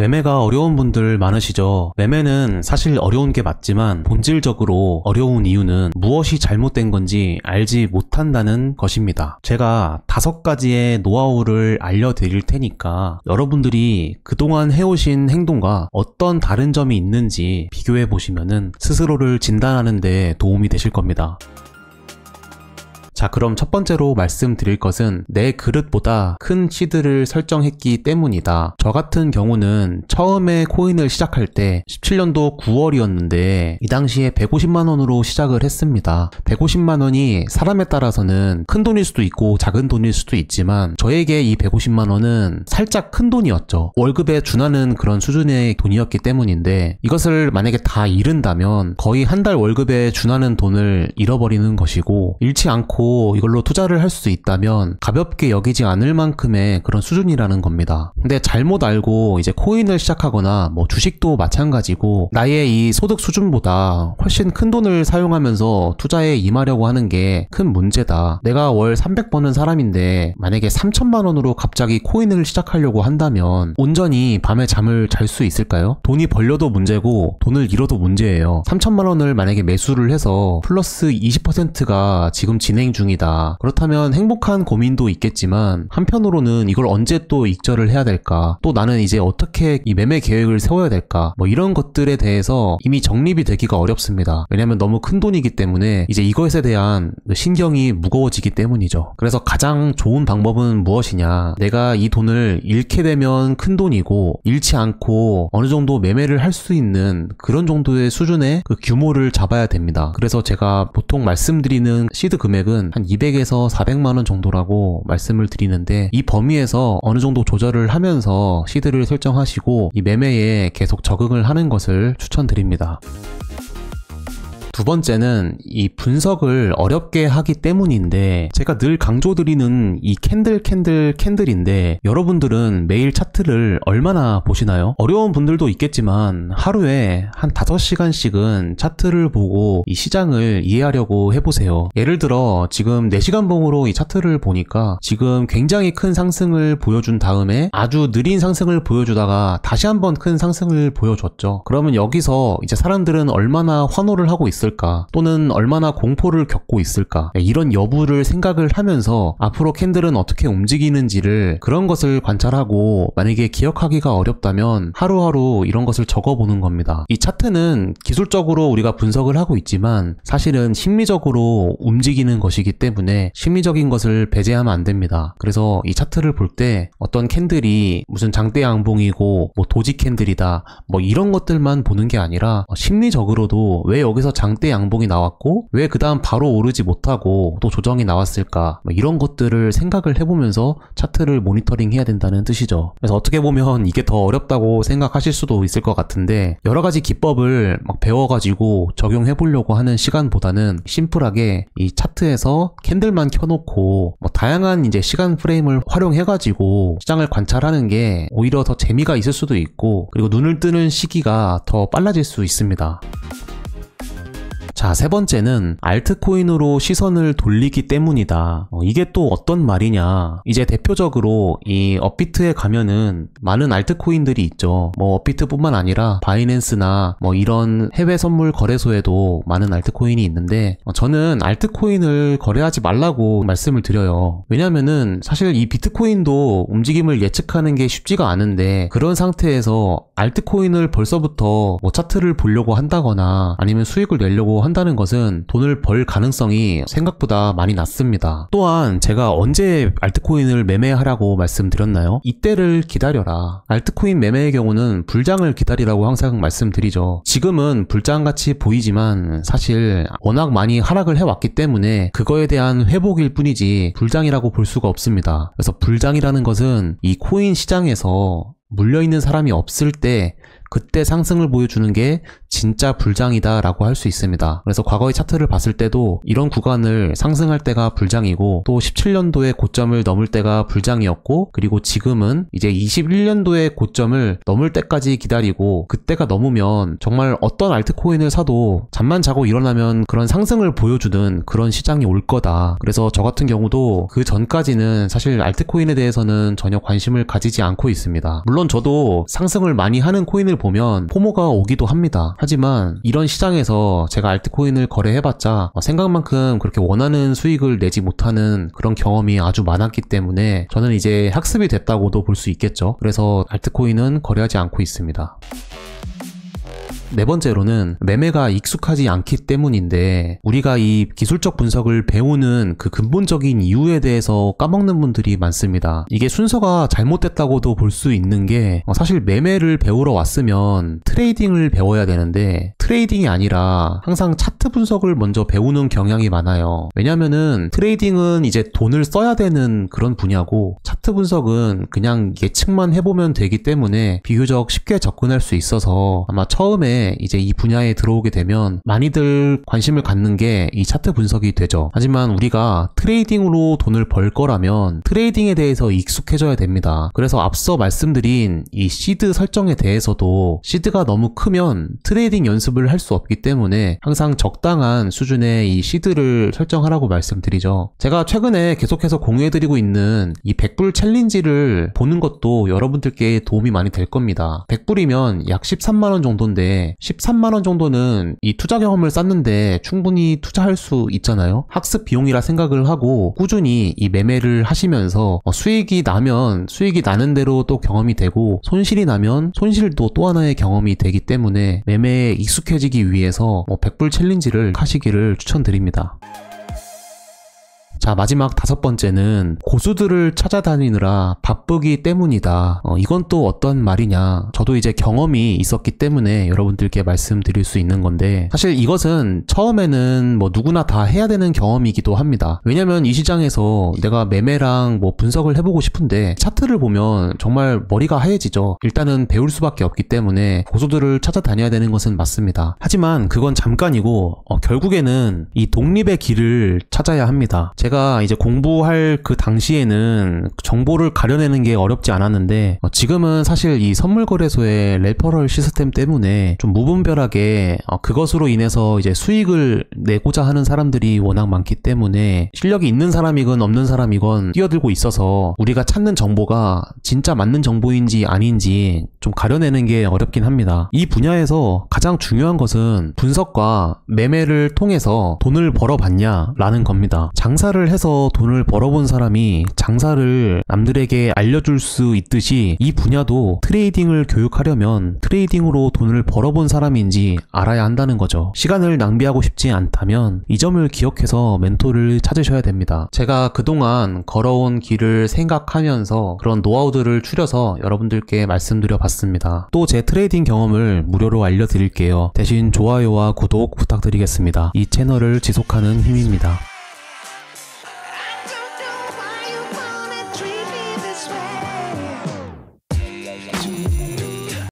매매가 어려운 분들 많으시죠? 매매는 사실 어려운 게 맞지만 본질적으로 어려운 이유는 무엇이 잘못된 건지 알지 못한다는 것입니다. 제가 5가지의 노하우를 알려드릴 테니까 여러분들이 그동안 해오신 행동과 어떤 다른 점이 있는지 비교해 보시면은 스스로를 진단하는 데 도움이 되실 겁니다. 자, 그럼 첫 번째로 말씀드릴 것은 내 그릇보다 큰 시드를 설정했기 때문이다. 저 같은 경우는 처음에 코인을 시작할 때 17년도 9월이었는데 이 당시에 150만원으로 시작을 했습니다. 150만원이 사람에 따라서는 큰 돈일 수도 있고 작은 돈일 수도 있지만 저에게 이 150만원은 살짝 큰 돈이었죠. 월급에 준하는 그런 수준의 돈이었기 때문인데 이것을 만약에 다 잃은다면 거의 한 달 월급에 준하는 돈을 잃어버리는 것이고 잃지 않고 이걸로 투자를 할 수 있다면 가볍게 여기지 않을 만큼의 그런 수준이라는 겁니다. 근데 잘못 알고 이제 코인을 시작하거나 뭐 주식도 마찬가지고 나의 이 소득 수준보다 훨씬 큰 돈을 사용하면서 투자에 임하려고 하는 게 큰 문제다. 내가 월 300 버는 사람인데 만약에 3천만 원으로 갑자기 코인을 시작하려고 한다면 온전히 밤에 잠을 잘 수 있을까요? 돈이 벌려도 문제고 돈을 잃어도 문제예요. 3천만 원을 만약에 매수를 해서 플러스 20%가 지금 진행 중이다. 그렇다면 행복한 고민도 있겠지만 한편으로는 이걸 언제 또 익절을 해야 될까? 또 나는 이제 어떻게 이 매매 계획을 세워야 될까? 뭐 이런 것들에 대해서 이미 정립이 되기가 어렵습니다. 왜냐면 너무 큰 돈이기 때문에 이제 이것에 대한 신경이 무거워지기 때문이죠. 그래서 가장 좋은 방법은 무엇이냐? 내가 이 돈을 잃게 되면 큰 돈이고 잃지 않고 어느 정도 매매를 할 수 있는 그런 정도의 수준의 그 규모를 잡아야 됩니다. 그래서 제가 보통 말씀드리는 시드 금액은 한 200에서 400만원 정도라고 말씀을 드리는데 이 범위에서 어느 정도 조절을 하면서 시드를 설정하시고 이 매매에 계속 적응을 하는 것을 추천드립니다. 두 번째는 이 분석을 어렵게 하기 때문인데 제가 늘 강조드리는 이 캔들인데 여러분들은 매일 차트를 얼마나 보시나요? 어려운 분들도 있겠지만 하루에 한 5시간씩은 차트를 보고 이 시장을 이해하려고 해보세요. 예를 들어 지금 4시간 봉으로 이 차트를 보니까 지금 굉장히 큰 상승을 보여준 다음에 아주 느린 상승을 보여주다가 다시 한번 큰 상승을 보여줬죠. 그러면 여기서 이제 사람들은 얼마나 환호를 하고 있을까? 또는 얼마나 공포를 겪고 있을까? 이런 여부를 생각을 하면서 앞으로 캔들은 어떻게 움직이는지를 그런 것을 관찰하고 만약에 기억하기가 어렵다면 하루하루 이런 것을 적어보는 겁니다. 이 차트는 기술적으로 우리가 분석을 하고 있지만 사실은 심리적으로 움직이는 것이기 때문에 심리적인 것을 배제하면 안 됩니다. 그래서 이 차트를 볼 때 어떤 캔들이 무슨 장대 양봉이고 뭐 도지 캔들이다 뭐 이런 것들만 보는 게 아니라 심리적으로도 왜 여기서 장대 양봉이 나왔고 왜 그 다음 바로 오르지 못하고 또 조정이 나왔을까 뭐 이런 것들을 생각을 해보면서 차트를 모니터링 해야 된다는 뜻이죠. 그래서 어떻게 보면 이게 더 어렵다고 생각하실 수도 있을 것 같은데 여러가지 기법을 막 배워가지고 적용해 보려고 하는 시간보다는 심플하게 이 차트에서 캔들만 켜놓고 뭐 다양한 이제 시간 프레임을 활용해가지고 시장을 관찰하는 게 오히려 더 재미가 있을 수도 있고 그리고 눈을 뜨는 시기가 더 빨라질 수 있습니다. 자, 세 번째는 알트코인으로 시선을 돌리기 때문이다. 이게 또 어떤 말이냐. 이제 대표적으로 이 업비트에 가면은 많은 알트코인들이 있죠. 뭐 업비트뿐만 아니라 바이낸스나 뭐 이런 해외 선물 거래소에도 많은 알트코인이 있는데 저는 알트코인을 거래하지 말라고 말씀을 드려요. 왜냐면은 사실 이 비트코인도 움직임을 예측하는 게 쉽지가 않은데 그런 상태에서 알트코인을 벌써부터 뭐 차트를 보려고 한다거나 아니면 수익을 내려고 한다는 것은 돈을 벌 가능성이 생각보다 많이 낮습니다. 또한 제가 언제 알트코인을 매매하라고 말씀드렸나요? 이때를 기다려라. 알트코인 매매의 경우는 불장을 기다리라고 항상 말씀드리죠. 지금은 불장같이 보이지만 사실 워낙 많이 하락을 해왔기 때문에 그거에 대한 회복일 뿐이지 불장이라고 볼 수가 없습니다. 그래서 불장이라는 것은 이 코인 시장에서 물려있는 사람이 없을 때 그때 상승을 보여주는 게 진짜 불장이다 라고 할 수 있습니다. 그래서 과거의 차트를 봤을 때도 이런 구간을 상승할 때가 불장이고, 또 17년도의 고점을 넘을 때가 불장이었고, 그리고 지금은 이제 21년도의 고점을 넘을 때까지 기다리고, 그때가 넘으면 정말 어떤 알트코인을 사도 잠만 자고 일어나면 그런 상승을 보여주는 그런 시장이 올 거다. 그래서 저 같은 경우도 그 전까지는 사실 알트코인에 대해서는 전혀 관심을 가지지 않고 있습니다. 물론 저도 상승을 많이 하는 코인을 보면 포모가 오기도 합니다. 하지만 이런 시장에서 제가 알트코인을 거래해봤자 생각만큼 그렇게 원하는 수익을 내지 못하는 그런 경험이 아주 많았기 때문에 저는 이제 학습이 됐다고도 볼 수 있겠죠. 그래서 알트코인은 거래하지 않고 있습니다. 네 번째로는 매매가 익숙하지 않기 때문인데, 우리가 이 기술적 분석을 배우는 그 근본적인 이유에 대해서 까먹는 분들이 많습니다. 이게 순서가 잘못됐다고도 볼 수 있는 게, 사실 매매를 배우러 왔으면 트레이딩을 배워야 되는데 트레이딩이 아니라 항상 차트 분석을 먼저 배우는 경향이 많아요. 왜냐면은 트레이딩은 이제 돈을 써야 되는 그런 분야고, 차트 분석은 그냥 예측만 해보면 되기 때문에 비교적 쉽게 접근할 수 있어서 아마 처음에 이제 이 분야에 들어오게 되면 많이들 관심을 갖는 게 이 차트 분석이 되죠. 하지만 우리가 트레이딩으로 돈을 벌 거라면 트레이딩에 대해서 익숙해져야 됩니다. 그래서 앞서 말씀드린 이 시드 설정에 대해서도, 시드가 너무 크면 트레이딩 연습을 할 수 없기 때문에 항상 적당한 수준의 이 시드를 설정하라고 말씀드리죠. 제가 최근에 계속해서 공유해드리고 있는 이 100불 챌린지를 보는 것도 여러분들께 도움이 많이 될 겁니다. 100불이면 약 13만원 정도인데 13만원 정도는 이 투자 경험을 쌓는데 충분히 투자할 수 있잖아요. 학습 비용이라 생각을 하고 꾸준히 이 매매를 하시면서 수익이 나면 수익이 나는 대로 또 경험이 되고, 손실이 나면 손실도 또 하나의 경험이 되기 때문에 매매에 익숙해지기 위해서 100불 챌린지를 하시기를 추천드립니다. 자, 마지막 다섯 번째는 고수들을 찾아다니느라 바쁘기 때문이다. 이건 또 어떤 말이냐. 저도 이제 경험이 있었기 때문에 여러분들께 말씀드릴 수 있는 건데, 사실 이것은 처음에는 누구나 다 해야 되는 경험이기도 합니다. 왜냐면 이 시장에서 내가 매매랑 분석을 해보고 싶은데 차트를 보면 정말 머리가 하얘지죠. 일단은 배울 수밖에 없기 때문에 고수들을 찾아다녀야 되는 것은 맞습니다. 하지만 그건 잠깐이고 결국에는 이 독립의 길을 찾아야 합니다. 제가 이제 공부할 그 당시에는 정보를 가려내는 게 어렵지 않았는데, 지금은 사실 이 선물거래소의 레퍼럴 시스템 때문에 좀 무분별하게 그것으로 인해서 이제 수익을 내고자 하는 사람들이 워낙 많기 때문에 실력이 있는 사람이건 없는 사람이건 뛰어들고 있어서 우리가 찾는 정보가 진짜 맞는 정보인지 아닌지 좀 가려내는 게 어렵긴 합니다. 이 분야에서 가장 중요한 것은 분석과 매매를 통해서 돈을 벌어봤냐 라는 겁니다. 장사를 해서 돈을 벌어본 사람이 장사를 남들에게 알려줄 수 있듯이 이 분야도 트레이딩을 교육하려면 트레이딩으로 돈을 벌어본 사람인지 알아야 한다는 거죠. 시간을 낭비하고 싶지 않다면 이 점을 기억해서 멘토를 찾으셔야 됩니다. 제가 그동안 걸어온 길을 생각하면서 그런 노하우들을 추려서 여러분들께 말씀드려 봤습니다. 또 제 트레이딩 경험을 무료로 알려드릴게요. 대신 좋아요와 구독 부탁드리겠습니다. 이 채널을 지속하는 힘입니다.